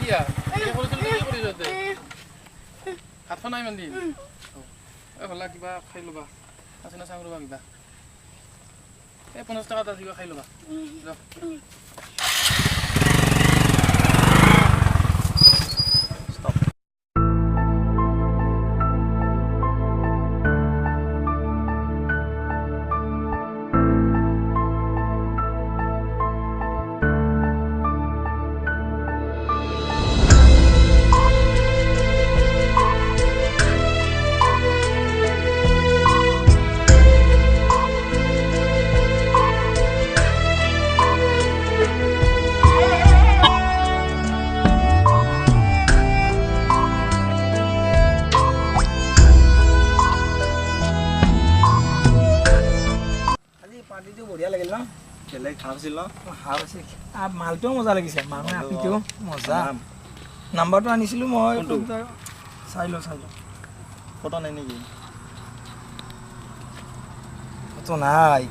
কিয়া এই কৰিছিল কি কৰি যাতে ভাত খোৱা নাই ইমান দিন এই হলা কিবা খাই ল'বা আছে না চাং ৰ'বা কিবা এই 50 টকা এটা কিবা খাই ল'বা যাওক পাৰ্টিটো বঢ়িয়া লাগিল ন বেলেগ ভাল আছিল ন ভাল আছে মালটোও মজা লাগিছে মানুহে আপিটোও মজা নাম্বাৰটো আনিছিলোঁ মই চাই লওঁ ফটো নাই নেকি ফটো নাই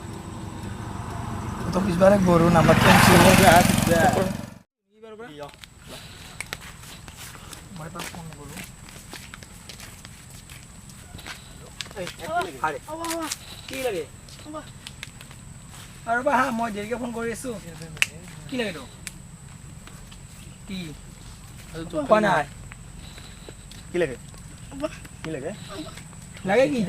ফটো পিছবাৰে গৰু নাম্বাৰটো আনিছিলোঁ মই তাক ফোন কৰোঁ কি লাগে আৰু বা হা মই দেৰিকৈ ফোন কৰি আছোঁ কি লাগে তো কি কোৱা নাই কি লাগে কি লাগে লাগে কি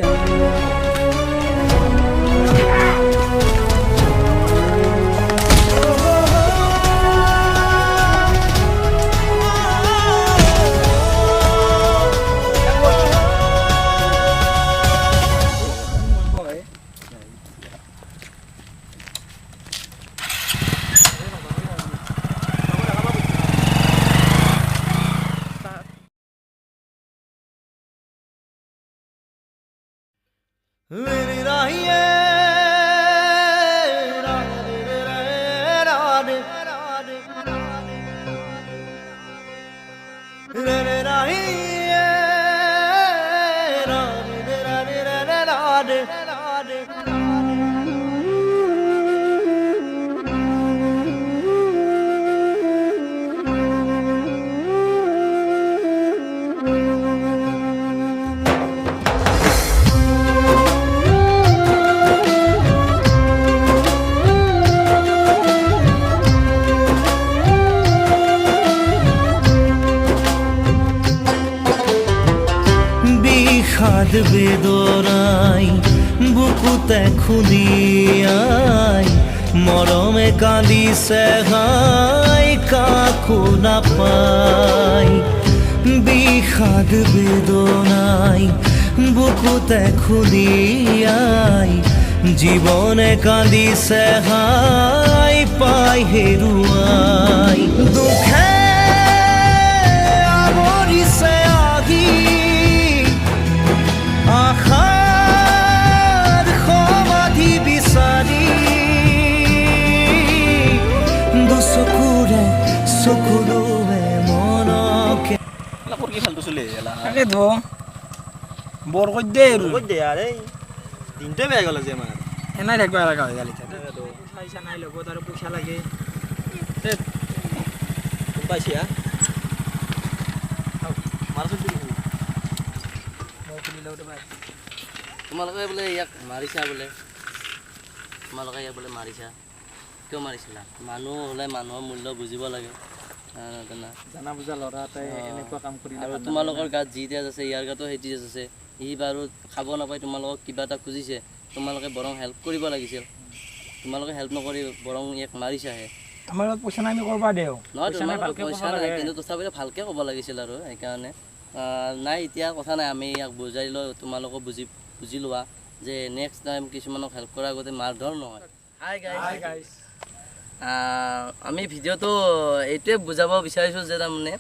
বিষাদ বেদনাই বুকুতে খুলিয়াই মৰমে কান্দিছে হাই কাকো নাপাই বিষাদ বেদনাই বুকুতে খুলিয়াই জীৱনে কান্দিছে হাই পাই হেৰুৱাই দুখে আৱৰিছে আহি আশাৰ সমাধি বিচাৰি দুচকুৰে চকুৰুৱে মনকে কি ফালতু চলি তাকেতো বৰ কৈ দে আৰু দে আৰে দিনটোৱে বেয়া গ'ল আজি আমাৰ এনাই থাকিব লগা হৈ গালি পইচা নাই লগত আৰু পইচা লাগে গম পাইছি হা মাৰছ তোমালোকে বোলে ইয়াক মাৰিছা বোলে তোমালোকে ইয়াক বোলে মাৰিছা কিয় মাৰিছিলা মানুহ হ'লে মানুহৰ মূল্য বুজিব লাগে জানা বুজা ল'ৰা এটাই এনেকুৱা কাম কৰিলে আৰু তোমালোকৰ গাত যি তেজ আছে ইয়াৰ গাতো সেই তেজ আছে সি বাৰু খাব নাপায় তোমালোকক কিবা এটা খুজিছে তোমালোকে বৰং হেল্প কৰিব লাগিছিল তোমালোকে হেল্প নকৰি বৰং ইয়াক মাৰিছাহে আমাৰ লগত পইচা নাই আমি কৰবা দেও নহয় তোমালোকৰ পইচা নাই কিন্তু তথাপিতো ভালকৈ ক'ব লাগিছিল আৰু সেইকাৰণে নাই এতিয়া কথা নাই আমি ইয়াক বুজাই লওঁ তোমালোকক বুজি লোৱা যে নেক্সট টাইম কিছুমানক হেল্প কৰাৰ আগতে মাৰধৰ নহয় হাই গাইজ আমি ভিডিঅ'টো এইটোৱে বুজাব বিচাৰিছোঁ যে তাৰমানে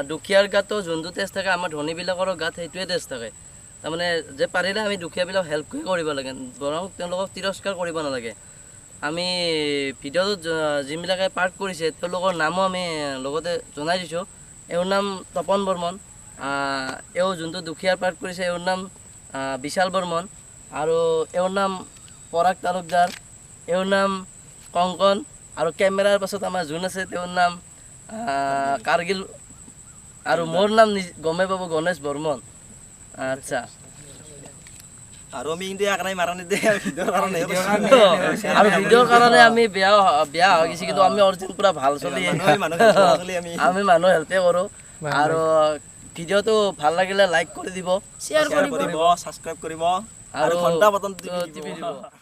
দুখীয়াৰ গাতো যোনটো তেজ থাকে আমাৰ ধনীবিলাকৰো গাত সেইটোৱে তেজ থাকে তাৰমানে যে পাৰিলে আমি দুখীয়াবিলাক হেল্প কৰিব লাগে বৰং তেওঁলোকক তিৰস্কাৰ কৰিব নালাগে আমি ভিডিঅ'টোত যিবিলাকে পাৰ্ট কৰিছে তেওঁলোকৰ নামো আমি লগতে জনাই দিছোঁ এওঁৰ নাম তপন বৰ্মন এওঁ যোনটো দুখীয়াৰ পাৰ্ট কৰিছে এওঁৰ নাম বিশাল বৰ্মন আৰু এওঁৰ নাম পৰাগ তালুকদাৰ এওঁৰ নাম কংকন আৰু কেমেৰাৰ পাছত আমাৰ যোন আছে তেওঁৰ নাম কাৰ্গিল আৰু মোৰ নাম গমে পাব গণেশ বৰ্মন আচ্ছা আৰু আমি কিন্তু এক নাই মাৰা নিদিয়ে ভিডিঅ'ৰ কাৰণে আৰু ভিডিঅ'ৰ কাৰণে আমি বেয়া হৈ গৈছে কিন্তু আমি অৰিজিনেল পুৰা ভাল চলি আমি মানুহ হেল্পে কৰোঁ আৰু ভিডিঅ'টো ভাল লাগিলে লাইক কৰি দিব শ্বেয়াৰ কৰিব ছাবস্ক্ৰাইব কৰিব আৰু ঘণ্টা বটন টিপি দিব